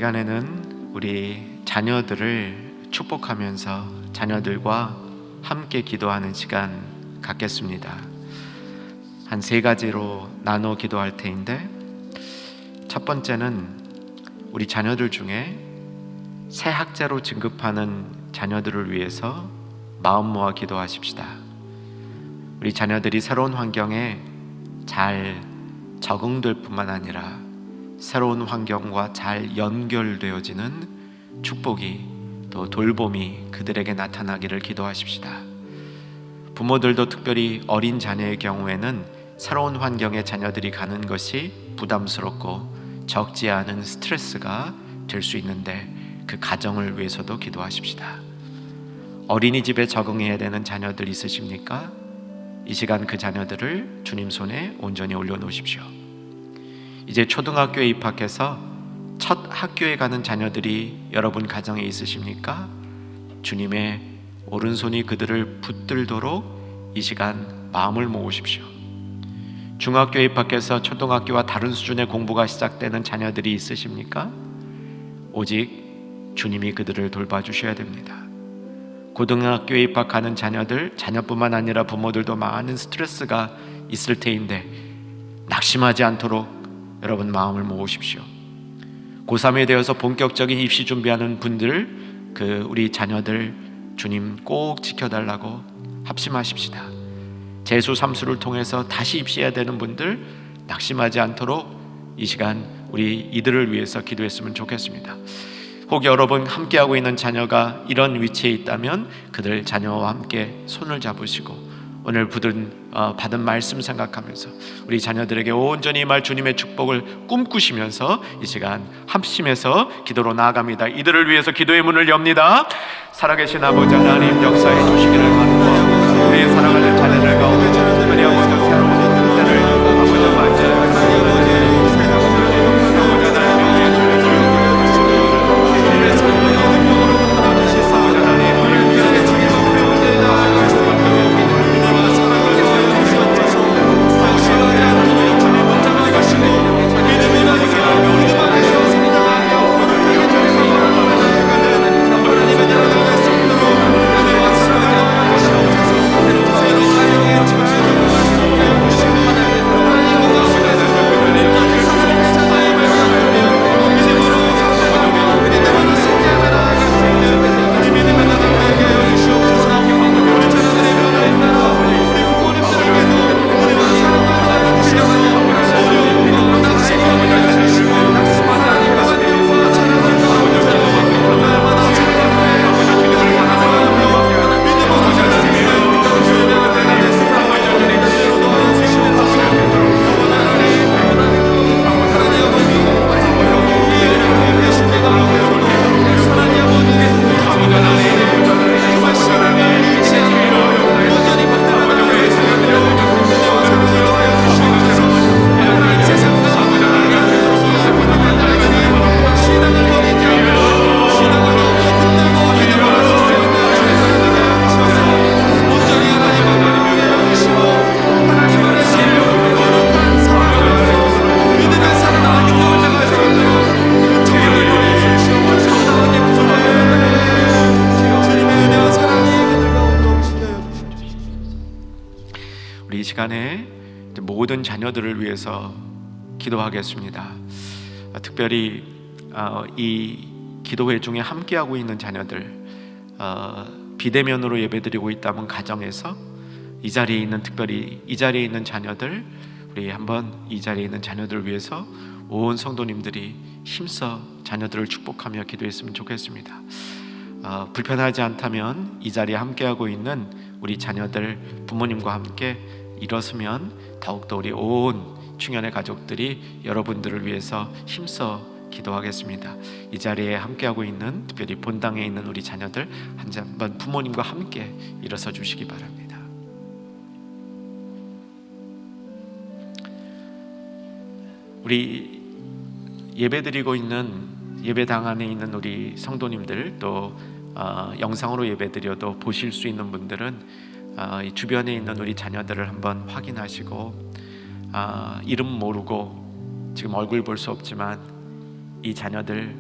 시간에는 우리 자녀들을 축복하면서 자녀들과 함께 기도하는 시간 갖겠습니다. 한 3가지로 나눠 기도할 테인데, 첫 번째는 우리 자녀들 중에 새 학자로 진급하는 자녀들을 위해서 마음 모아 기도하십시다. 우리 자녀들이 새로운 환경에 잘 적응될 뿐만 아니라 새로운 환경과 잘 연결되어지는 축복이, 또 돌봄이 그들에게 나타나기를 기도하십시다. 부모들도 특별히 어린 자녀의 경우에는 새로운 환경에 자녀들이 가는 것이 부담스럽고 적지 않은 스트레스가 될 수 있는데, 그 가정을 위해서도 기도하십시다. 어린이집에 적응해야 되는 자녀들 있으십니까? 이 시간 그 자녀들을 주님 손에 온전히 올려놓으십시오. 이제 초등학교에 입학해서 첫 학교에 가는 자녀들이 여러분 가정에 있으십니까? 주님의 오른손이 그들을 붙들도록 이 시간 마음을 모으십시오. 중학교에 입학해서 초등학교와 다른 수준의 공부가 시작되는 자녀들이 있으십니까? 오직 주님이 그들을 돌봐주셔야 됩니다. 고등학교에 입학하는 자녀뿐만 아니라 부모들도 많은 스트레스가 있을 테인데, 낙심하지 않도록 여러분 마음을 모으십시오. 고3에 되어서 본격적인 입시 준비하는 분들, 우리 자녀들 주님 꼭 지켜달라고 합심하십시다. 재수, 삼수를 통해서 다시 입시해야 되는 분들 낙심하지 않도록 이 시간 우리 이들을 위해서 기도했으면 좋겠습니다. 혹 여러분 함께하고 있는 자녀가 이런 위치에 있다면 그들 자녀와 함께 손을 잡으시고 오늘 받은 말씀 생각하면서 우리 자녀들에게 온전히 임할 주님의 축복을 꿈꾸시면서 이 시간 합심해서 기도로 나아갑니다. 이들을 위해서 기도의 문을 엽니다. 살아계신 아버지 하나님, 역사해 주시기를 간구하고 우리의 사랑하는 자녀들 가운데 특별히 아버지 새로운 때를 아버지 맞이하여 시간에 모든 자녀들을 위해서 기도하겠습니다. 특별히 이 기도회 중에 함께하고 있는 자녀들, 비대면으로 예배드리고 있다면 가정에서 특별히 이 자리에 있는 자녀들, 우리 한번 이 자리에 있는 자녀들을 위해서 온 성도님들이 힘써 자녀들을 축복하며 기도했으면 좋겠습니다. 불편하지 않다면 이 자리에 함께하고 있는 우리 자녀들 부모님과 함께 일어서면 더욱더 우리 온 충현의 가족들이 여러분들을 위해서 힘써 기도하겠습니다. 이 자리에 함께하고 있는 특별히 본당에 있는 우리 자녀들 한번 부모님과 함께 일어서 주시기 바랍니다. 우리 예배드리고 있는 예배당 안에 있는 우리 성도님들, 또 영상으로 예배드려도 보실 수 있는 분들은 이 주변에 있는 우리 자녀들을 한번 확인하시고, 이름 모르고 지금 얼굴 볼 수 없지만 이 자녀들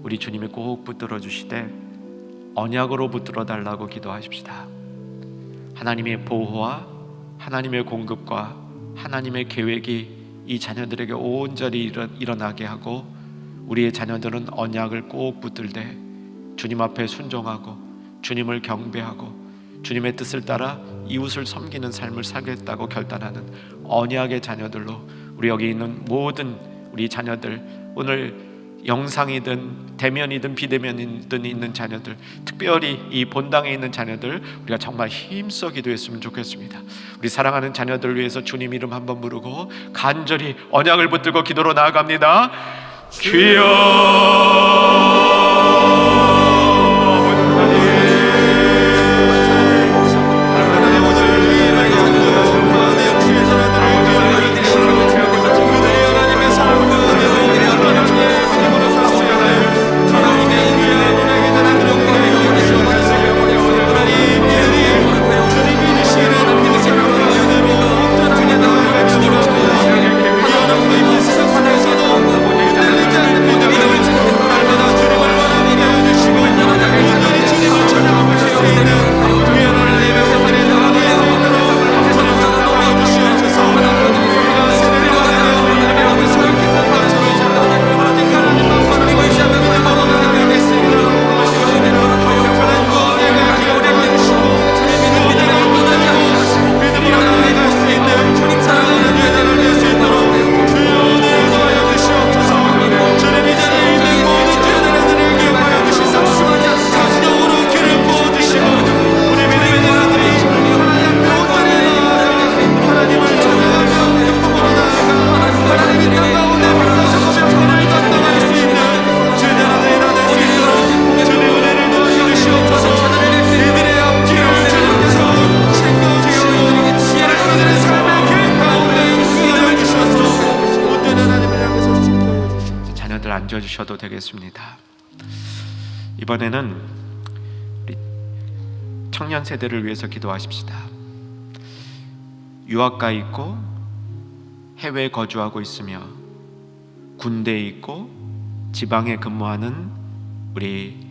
우리 주님이 꼭 붙들어 주시되 언약으로 붙들어 달라고 기도하십시다. 하나님의 보호와 하나님의 공급과 하나님의 계획이 이 자녀들에게 온전히 일어나게 하고, 우리의 자녀들은 언약을 꼭 붙들되 주님 앞에 순종하고 주님을 경배하고 주님의 뜻을 따라 이웃을 섬기는 삶을 살겠다고 결단하는 언약의 자녀들로, 우리 여기 있는 모든 우리 자녀들, 오늘 영상이든 대면이든 비대면이든 있는 자녀들, 특별히 이 본당에 있는 자녀들, 우리가 정말 힘써 기도했으면 좋겠습니다. 우리 사랑하는 자녀들을 위해서 주님 이름 한번 부르고 간절히 언약을 붙들고 기도로 나아갑니다. 주여, 앉아주셔도 되겠습니다. 이번에는 우리 청년 세대를 위해서 기도하십시다. 유학가에 있고 해외에 거주하고 있으며 군대에 있고 지방에 근무하는 우리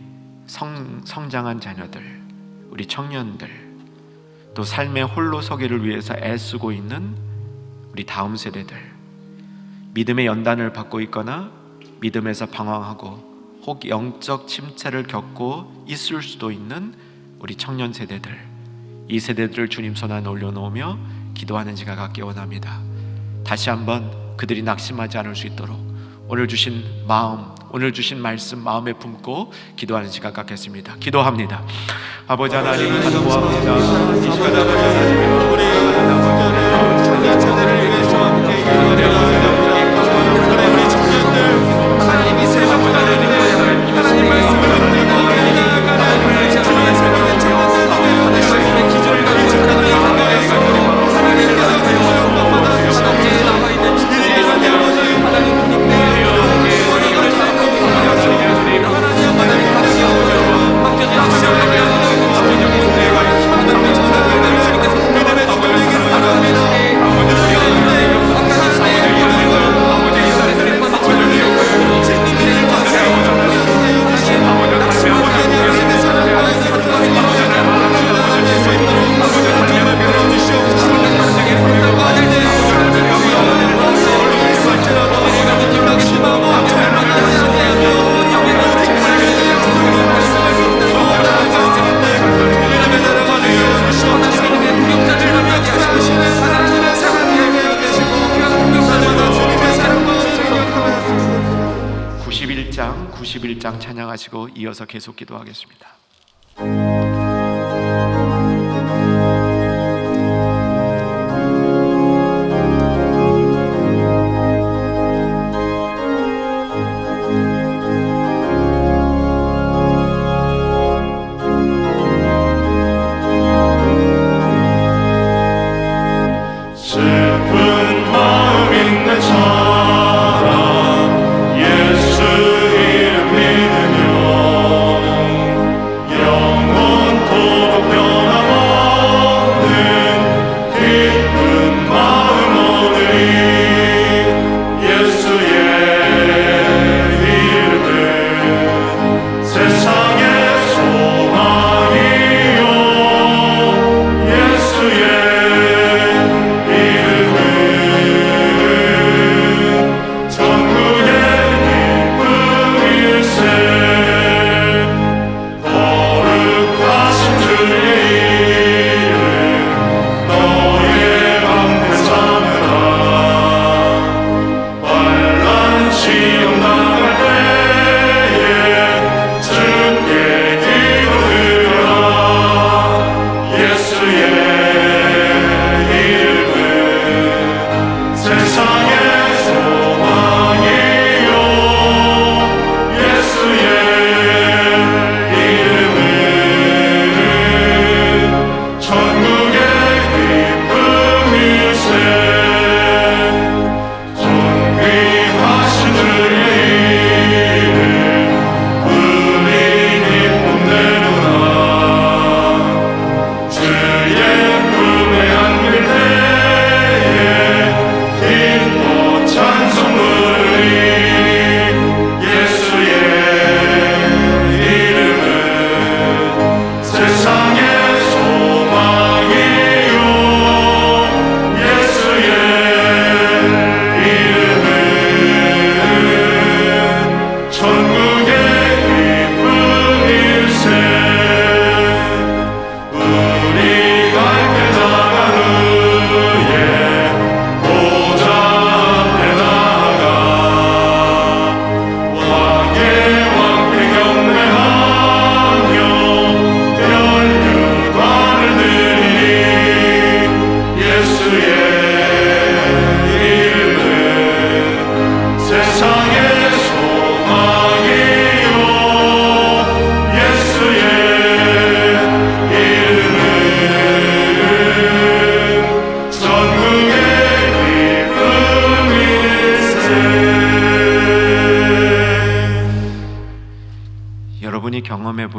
성장한 자녀들, 우리 청년들, 또 삶의 홀로서기를 위해서 애쓰고 있는 우리 다음 세대들, 믿음의 연단을 받고 있거나 믿음에서 방황하고 혹 영적 침체를 겪고 있을 수도 있는 우리 청년 세대들, 이 세대들을 주님 손 안에 올려놓으며 기도하는 시간 갖기 원합니다. 다시 한번 그들이 낙심하지 않을 수 있도록 오늘 주신 마음, 오늘 주신 말씀 마음에 품고 기도하는 시간 갖겠습니다. 기도합니다. 아버지 하나님, 간구합니다. 이 시간 아버지 하나님, 우리 청년 세대를 위해서 함께 기도하옵니다. 우리 청년들 하나님이 세상을 하나님 말씀을 듣고 나아가는 주님의 사랑하는 청년들의 기준을 가지고 하나님께서 기도를 받아주시옵소서. 남아 있는 주님의 하나님 찬양하시고 이어서 계속 기도하겠습니다. 영원토록 변함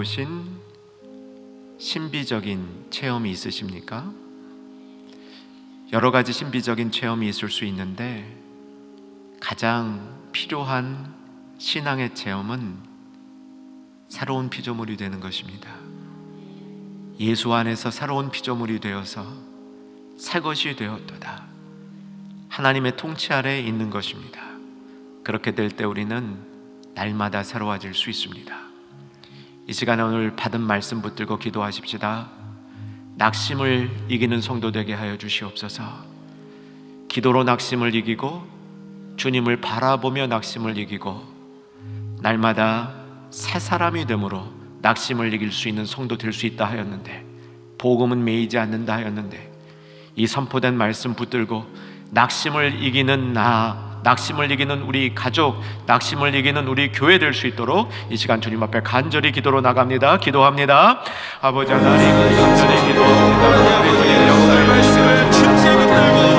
보신 신비적인 체험이 있으십니까? 여러 가지 신비적인 체험이 있을 수 있는데 가장 필요한 신앙의 체험은 새로운 피조물이 되는 것입니다. 예수 안에서 새로운 피조물이 되어서 새 것이 되었도다. 하나님의 통치 아래에 있는 것입니다. 그렇게 될 때 우리는 날마다 새로워질 수 있습니다. 이 시간에 오늘 받은 말씀 붙들고 기도하십시다. 낙심을 이기는 성도 되게 하여 주시옵소서. 기도로 낙심을 이기고 주님을 바라보며 낙심을 이기고 날마다 새 사람이 되므로 낙심을 이길 수 있는 성도 될 수 있다 하였는데, 복음은 매이지 않는다 하였는데, 이 선포된 말씀 붙들고 낙심을 이기는 나, 낙심을 이기는 우리 가족, 낙심을 이기는 우리 교회 될 수 있도록 이 시간 주님 앞에 간절히 기도로 나갑니다. 기도합니다. 아버지 하나님, 간절히 기도합니다. 우리 주님의 역사의 말씀을 주님께 들고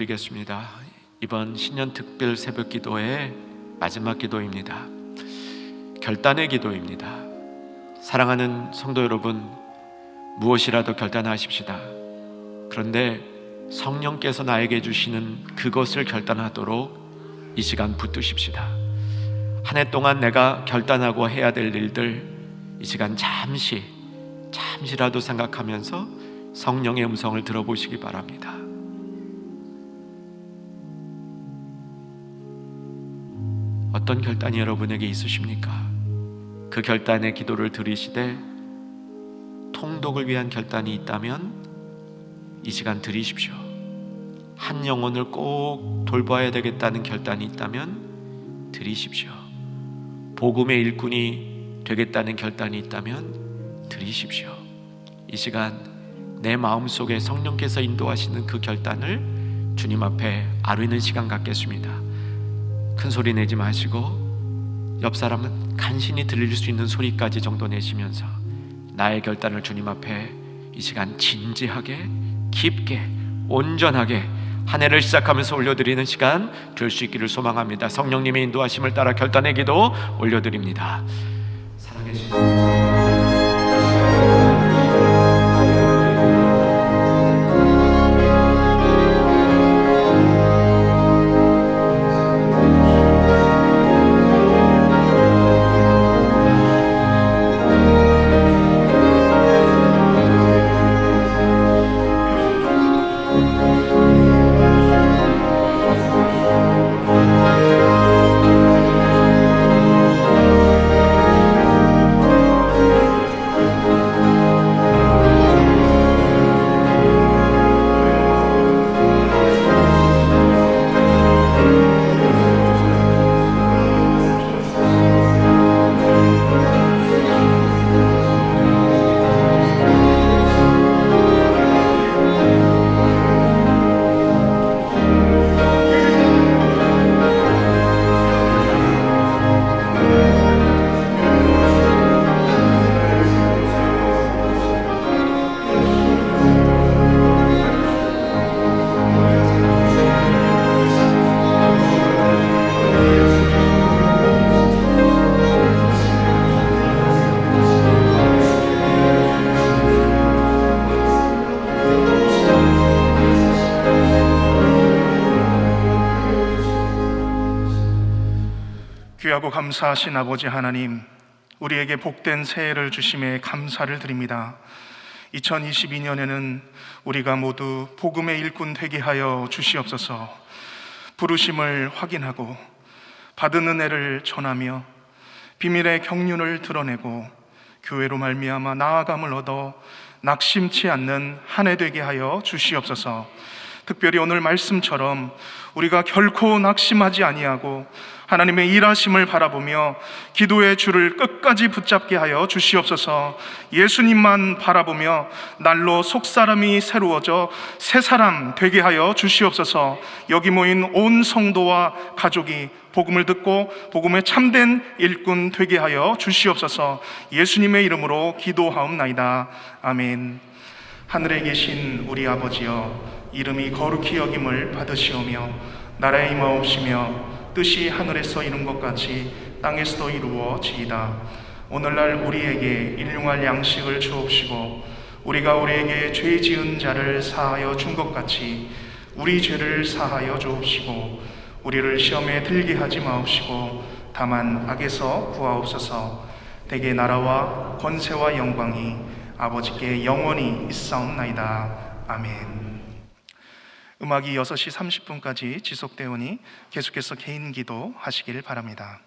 드리겠습니다. 이번 신년 특별 새벽 기도의 마지막 기도입니다. 결단의 기도입니다. 사랑하는 성도 여러분, 무엇이라도 결단하십시다. 그런데 성령께서 나에게 주시는 그것을 결단하도록 이 시간 붙드십시다. 한 해 동안 내가 결단하고 해야 될 일들, 이 시간 잠시라도 생각하면서 성령의 음성을 들어보시기 바랍니다. 어떤 결단이 여러분에게 있으십니까? 그 결단의 기도를 드리시되 통독을 위한 결단이 있다면 이 시간 드리십시오. 한 영혼을 꼭 돌봐야 되겠다는 결단이 있다면 드리십시오. 복음의 일꾼이 되겠다는 결단이 있다면 드리십시오. 이 시간 내 마음속에 성령께서 인도하시는 그 결단을 주님 앞에 아뢰는 시간 갖겠습니다. 큰 소리 내지 마시고 옆 사람은 간신히 들릴 수 있는 소리까지 정도 내시면서 나의 결단을 주님 앞에 이 시간 진지하게, 깊게, 온전하게 한 해를 시작하면서 올려드리는 시간 될 수 있기를 소망합니다. 성령님의 인도하심을 따라 결단의 기도 올려드립니다. 살아계신 귀하고 감사하신 아버지 하나님, 우리에게 복된 새해를 주심에 감사를 드립니다. 2022년에는 우리가 모두 복음의 일꾼 되게 하여 주시옵소서. 부르심을 확인하고 받은 은혜를 전하며 비밀의 경륜을 드러내고 교회로 말미암아 나아감을 얻어 낙심치 않는 한 해 되게 하여 주시옵소서. 특별히 오늘 말씀처럼 우리가 결코 낙심하지 아니하고 하나님의 일하심을 바라보며 기도의 줄을 끝까지 붙잡게 하여 주시옵소서. 예수님만 바라보며 날로 속사람이 새로워져 새 사람 되게 하여 주시옵소서. 여기 모인 온 성도와 가족이 복음을 듣고 복음에 참된 일꾼 되게 하여 주시옵소서. 예수님의 이름으로 기도하옵나이다. 아멘. 하늘에 계신 우리 아버지여, 이름이 거룩히 여김을 받으시오며 나라에 임하옵시며 뜻이 하늘에서 이룬 것 같이 땅에서도 이루어지이다. 오늘날 우리에게 일용할 양식을 주옵시고 우리가 우리에게 죄 지은 자를 사하여 준 것 같이 우리 죄를 사하여 주옵시고 우리를 시험에 들게 하지 마옵시고 다만 악에서 구하옵소서. 대개 나라와 권세와 영광이 아버지께 영원히 있사옵나이다. 아멘. 음악이 6시 30분까지 지속되오니 계속해서 개인 기도 하시길 바랍니다.